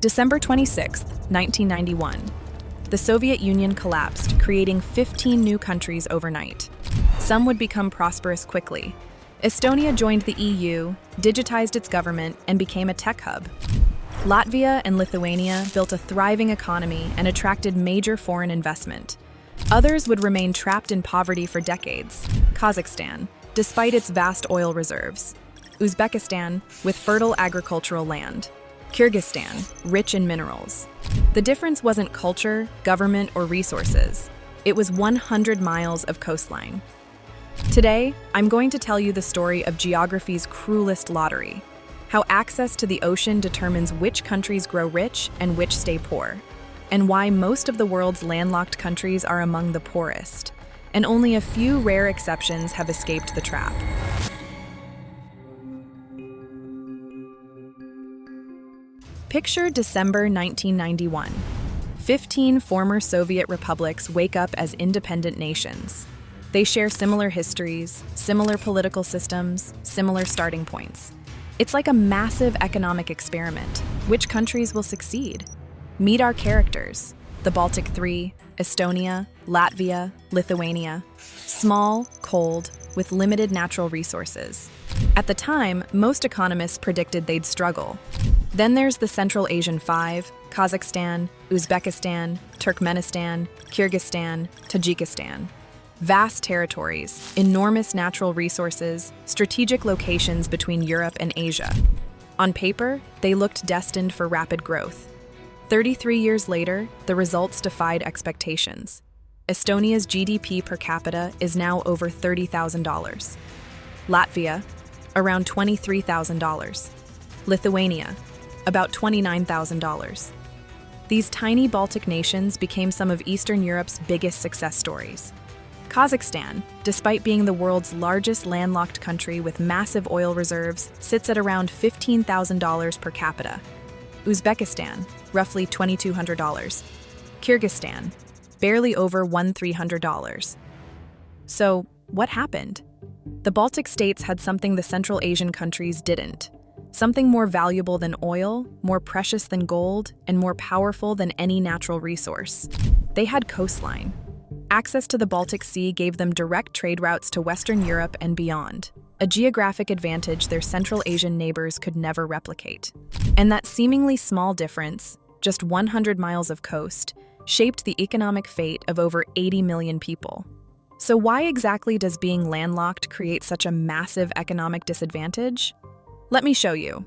December 26, 1991. The Soviet Union collapsed, creating 15 new countries overnight. Some would become prosperous quickly. Estonia joined the EU, digitized its government, and became a tech hub. Latvia and Lithuania built a thriving economy and attracted major foreign investment. Others would remain trapped in poverty for decades. Kazakhstan, despite its vast oil reserves. Uzbekistan, with fertile agricultural land. Kyrgyzstan, rich in minerals. The difference wasn't culture, government, or resources. It was 100 miles of coastline. Today, I'm going to tell you the story of geography's cruelest lottery, how access to the ocean determines which countries grow rich and which stay poor, and why most of the world's landlocked countries are among the poorest, and only a few rare exceptions have escaped the trap. Picture December 1991. 15 former Soviet republics wake up as independent nations. They share similar histories, similar political systems, similar starting points. It's like a massive economic experiment. Which countries will succeed? Meet our characters: the Baltic Three, Estonia, Latvia, Lithuania. Small, cold, with limited natural resources. At the time, most economists predicted they'd struggle. Then there's the Central Asian Five: Kazakhstan, Uzbekistan, Turkmenistan, Kyrgyzstan, Tajikistan. Vast territories, enormous natural resources, strategic locations between Europe and Asia. On paper, they looked destined for rapid growth. 33 years later, the results defied expectations. Estonia's GDP per capita is now over $30,000. Latvia, around $23,000. Lithuania, about $29,000. These tiny Baltic nations became some of Eastern Europe's biggest success stories. Kazakhstan, despite being the world's largest landlocked country with massive oil reserves, sits at around $15,000 per capita. Uzbekistan, roughly $2,200. Kyrgyzstan, barely over $1,300. So, what happened? The Baltic states had something the Central Asian countries didn't. Something more valuable than oil, more precious than gold, and more powerful than any natural resource. They had coastline. Access to the Baltic Sea gave them direct trade routes to Western Europe and beyond, a geographic advantage their Central Asian neighbors could never replicate. And that seemingly small difference, just 100 miles of coast, shaped the economic fate of over 80 million people. So why exactly does being landlocked create such a massive economic disadvantage? Let me show you.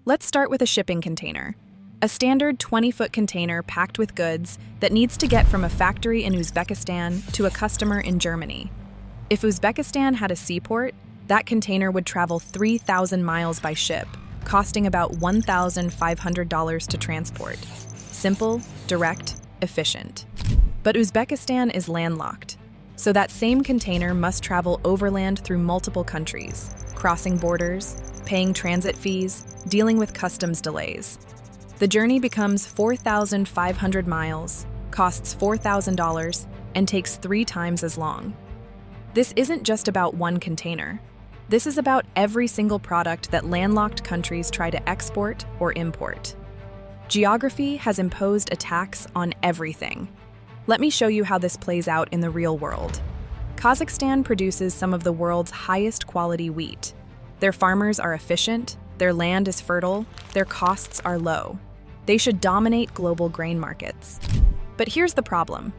Let's start with a shipping container. A standard 20-foot container packed with goods that needs to get from a factory in Uzbekistan to a customer in Germany. If Uzbekistan had a seaport, that container would travel 3,000 miles by ship, costing about $1,500 to transport. Simple, direct, efficient. But Uzbekistan is landlocked, so that same container must travel overland through multiple countries, crossing borders, paying transit fees, dealing with customs delays. The journey becomes 4,500 miles, costs $4,000, and takes 3 times as long. This isn't just about one container. This is about every single product that landlocked countries try to export or import. Geography has imposed a tax on everything. Let me show you how this plays out in the real world. Kazakhstan produces some of the world's highest quality wheat. Their farmers are efficient, their land is fertile, their costs are low. They should dominate global grain markets. But here's the problem.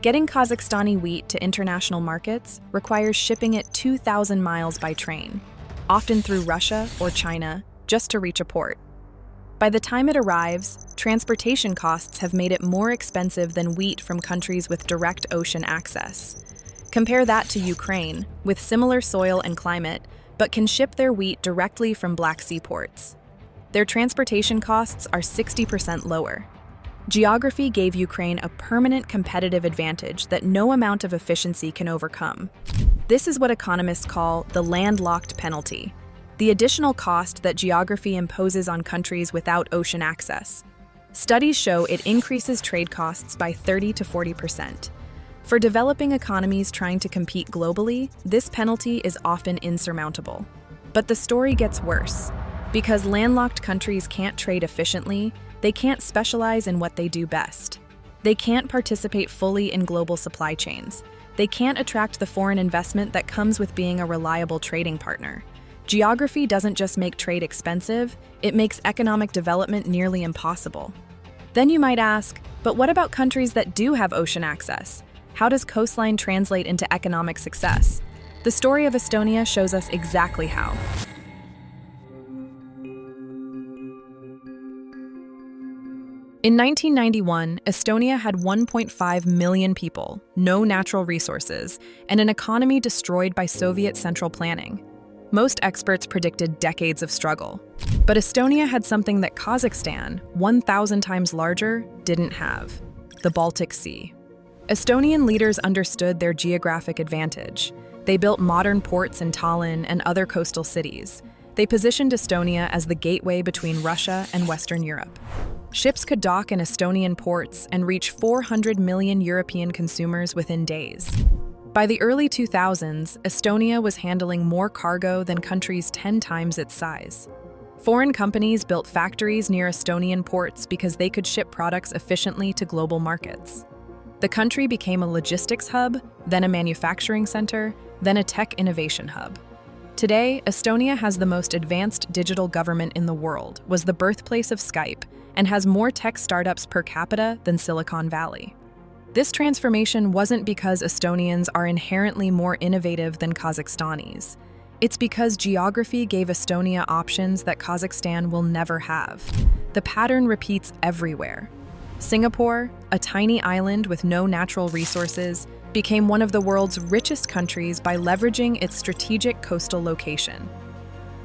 Getting Kazakhstani wheat to international markets requires shipping it 2,000 miles by train, often through Russia or China, just to reach a port. By the time it arrives, transportation costs have made it more expensive than wheat from countries with direct ocean access. Compare that to Ukraine, with similar soil and climate, but can ship their wheat directly from Black Sea ports. Their transportation costs are 60% lower. Geography gave Ukraine a permanent competitive advantage that no amount of efficiency can overcome. This is what economists call the landlocked penalty, the additional cost that geography imposes on countries without ocean access. Studies show it increases trade costs by 30 to 40%. For developing economies trying to compete globally, this penalty is often insurmountable. But the story gets worse. Because landlocked countries can't trade efficiently, they can't specialize in what they do best. They can't participate fully in global supply chains. They can't attract the foreign investment that comes with being a reliable trading partner. Geography doesn't just make trade expensive, it makes economic development nearly impossible. Then you might ask, but what about countries that do have ocean access? How does coastline translate into economic success? The story of Estonia shows us exactly how. In 1991, Estonia had 1.5 million people, no natural resources, and an economy destroyed by Soviet central planning. Most experts predicted decades of struggle. But Estonia had something that Kazakhstan, 1,000 times larger, didn't have: the Baltic Sea. Estonian leaders understood their geographic advantage. They built modern ports in Tallinn and other coastal cities. They positioned Estonia as the gateway between Russia and Western Europe. Ships could dock in Estonian ports and reach 400 million European consumers within days. By the early 2000s, Estonia was handling more cargo than countries 10 times its size. Foreign companies built factories near Estonian ports because they could ship products efficiently to global markets. The country became a logistics hub, then a manufacturing center, then a tech innovation hub. Today, Estonia has the most advanced digital government in the world, was the birthplace of Skype, and has more tech startups per capita than Silicon Valley. This transformation wasn't because Estonians are inherently more innovative than Kazakhstanis. It's because geography gave Estonia options that Kazakhstan will never have. The pattern repeats everywhere. Singapore, a tiny island with no natural resources, became one of the world's richest countries by leveraging its strategic coastal location.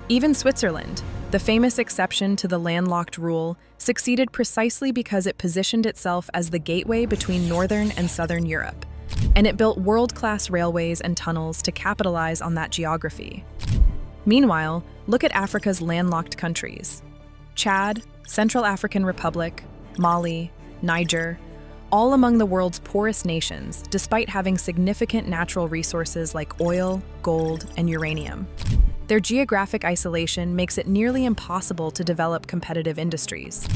Even Switzerland, the famous exception to the landlocked rule, succeeded precisely because it positioned itself as the gateway between Northern and Southern Europe, and it built world-class railways and tunnels to capitalize on that geography. Meanwhile, look at Africa's landlocked countries. Chad, Central African Republic, Mali, Niger, all among the world's poorest nations, despite having significant natural resources like oil, gold, and uranium. Their geographic isolation makes it nearly impossible to develop competitive industries.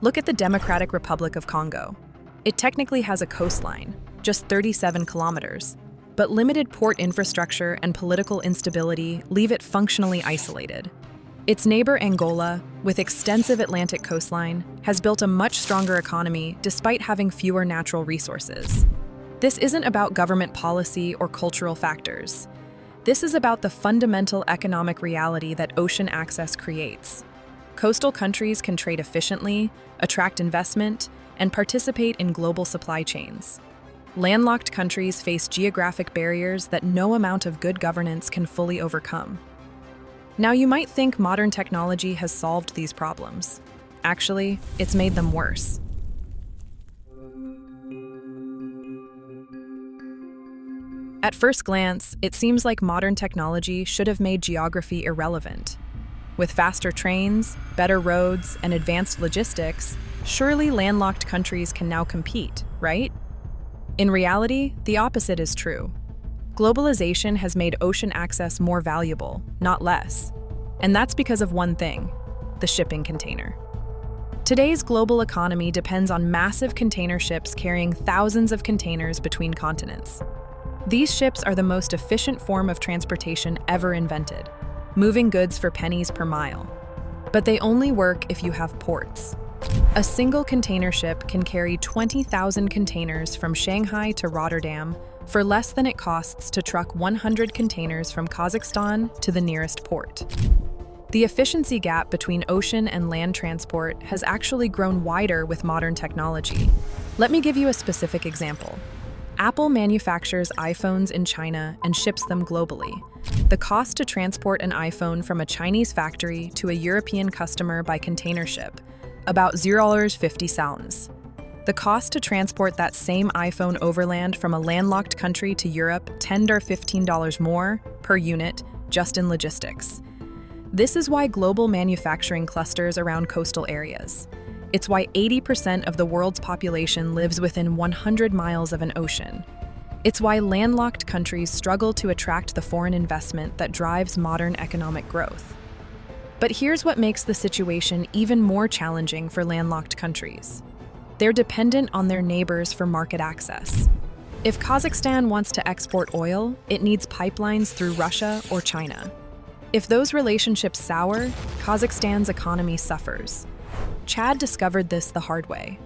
Look at the Democratic Republic of Congo. It technically has a coastline, just 37 kilometers, but limited port infrastructure and political instability leave it functionally isolated. Its neighbor Angola, with extensive Atlantic coastline, has built a much stronger economy despite having fewer natural resources. This isn't about government policy or cultural factors. This is about the fundamental economic reality that ocean access creates. Coastal countries can trade efficiently, attract investment, and participate in global supply chains. Landlocked countries face geographic barriers that no amount of good governance can fully overcome. Now, you might think modern technology has solved these problems. Actually, it's made them worse. At first glance, it seems like modern technology should have made geography irrelevant. With faster trains, better roads, and advanced logistics, surely landlocked countries can now compete, right? In reality, the opposite is true. Globalization has made ocean access more valuable, not less. And that's because of one thing: the shipping container. Today's global economy depends on massive container ships carrying thousands of containers between continents. These ships are the most efficient form of transportation ever invented, moving goods for pennies per mile. But they only work if you have ports. A single container ship can carry 20,000 containers from Shanghai to Rotterdam for less than it costs to truck 100 containers from Kazakhstan to the nearest port. The efficiency gap between ocean and land transport has actually grown wider with modern technology. Let me give you a specific example. Apple manufactures iPhones in China and ships them globally. The cost to transport an iPhone from a Chinese factory to a European customer by container ship, about $0.50. The cost to transport that same iPhone overland from a landlocked country to Europe, $10 or $15 more per unit, just in logistics. This is why global manufacturing clusters around coastal areas. It's why 80% of the world's population lives within 100 miles of an ocean. It's why landlocked countries struggle to attract the foreign investment that drives modern economic growth. But here's what makes the situation even more challenging for landlocked countries. They're dependent on their neighbors for market access. If Kazakhstan wants to export oil, it needs pipelines through Russia or China. If those relationships sour, Kazakhstan's economy suffers. Chad discovered this the hard way.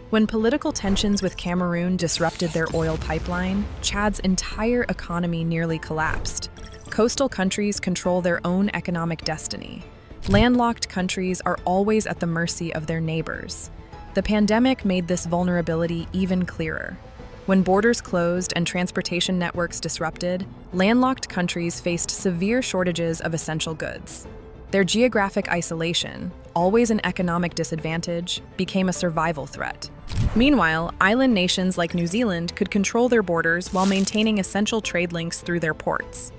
When political tensions with Cameroon disrupted their oil pipeline, Chad's entire economy nearly collapsed. Coastal countries control their own economic destiny. Landlocked countries are always at the mercy of their neighbors. The pandemic made this vulnerability even clearer. When borders closed and transportation networks disrupted, landlocked countries faced severe shortages of essential goods. Their geographic isolation, always an economic disadvantage, became a survival threat. Meanwhile, island nations like New Zealand could control their borders while maintaining essential trade links through their ports.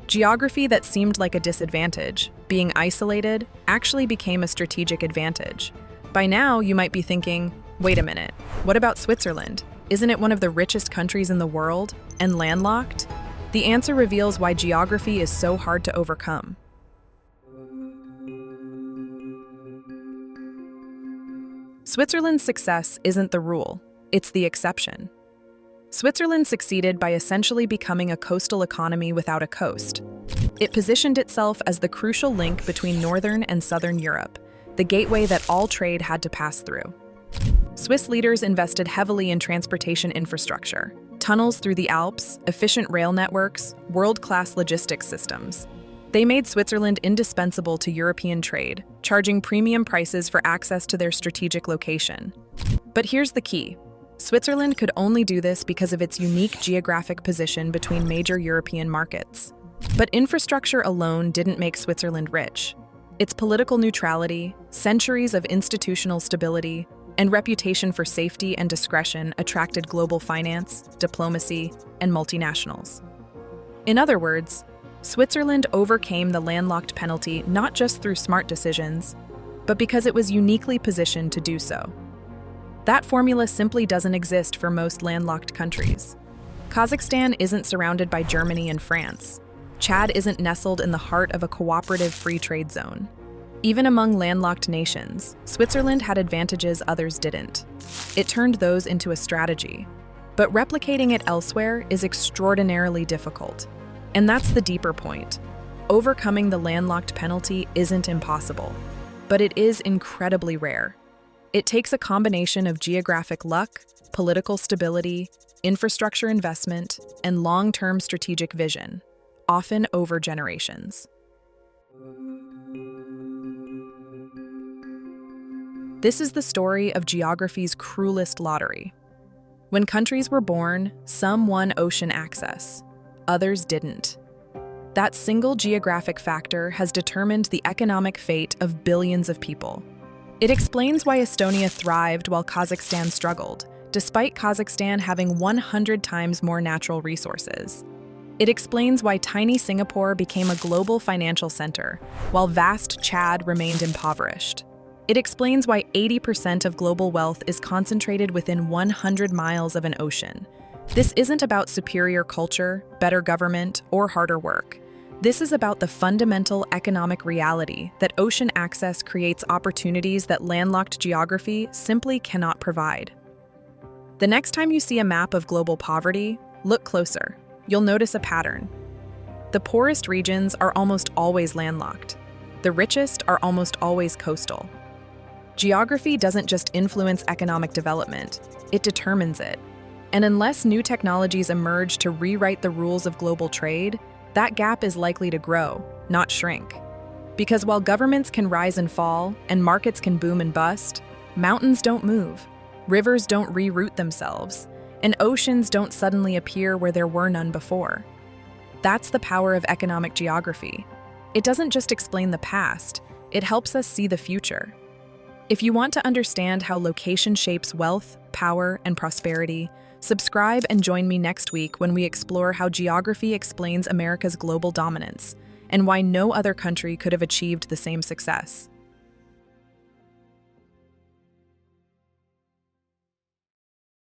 Geography that seemed like a disadvantage, being isolated, actually became a strategic advantage. By now, you might be thinking, wait a minute, what about Switzerland? Isn't it one of the richest countries in the world and landlocked? The answer reveals why geography is so hard to overcome. Switzerland's success isn't the rule, it's the exception. Switzerland succeeded by essentially becoming a coastal economy without a coast. It positioned itself as the crucial link between northern and southern Europe, the gateway that all trade had to pass through. Swiss leaders invested heavily in transportation infrastructure, tunnels through the Alps, efficient rail networks, world-class logistics systems. They made Switzerland indispensable to European trade, charging premium prices for access to their strategic location. But here's the key. Switzerland could only do this because of its unique geographic position between major European markets. But infrastructure alone didn't make Switzerland rich. Its political neutrality, centuries of institutional stability, and reputation for safety and discretion attracted global finance, diplomacy, and multinationals. In other words, Switzerland overcame the landlocked penalty not just through smart decisions, but because it was uniquely positioned to do so. That formula simply doesn't exist for most landlocked countries. Kazakhstan isn't surrounded by Germany and France. Chad isn't nestled in the heart of a cooperative free trade zone. Even among landlocked nations, Switzerland had advantages others didn't. It turned those into a strategy. But replicating it elsewhere is extraordinarily difficult. And that's the deeper point. Overcoming the landlocked penalty isn't impossible, but it is incredibly rare. It takes a combination of geographic luck, political stability, infrastructure investment, and long-term strategic vision, often over generations. This is the story of geography's cruelest lottery. When countries were born, some won ocean access, others didn't. That single geographic factor has determined the economic fate of billions of people. It explains why Estonia thrived while Kazakhstan struggled, despite Kazakhstan having 100 times more natural resources. It explains why tiny Singapore became a global financial center, while vast Chad remained impoverished. It explains why 80% of global wealth is concentrated within 100 miles of an ocean. This isn't about superior culture, better government, or harder work. This is about the fundamental economic reality that ocean access creates opportunities that landlocked geography simply cannot provide. The next time you see a map of global poverty, look closer. You'll notice a pattern. The poorest regions are almost always landlocked. The richest are almost always coastal. Geography doesn't just influence economic development, it determines it. And unless new technologies emerge to rewrite the rules of global trade, that gap is likely to grow, not shrink. Because while governments can rise and fall, and markets can boom and bust, mountains don't move, rivers don't reroute themselves, and oceans don't suddenly appear where there were none before. That's the power of economic geography. It doesn't just explain the past, it helps us see the future. If you want to understand how location shapes wealth, power, and prosperity, subscribe and join me next week when we explore how geography explains America's global dominance and why no other country could have achieved the same success.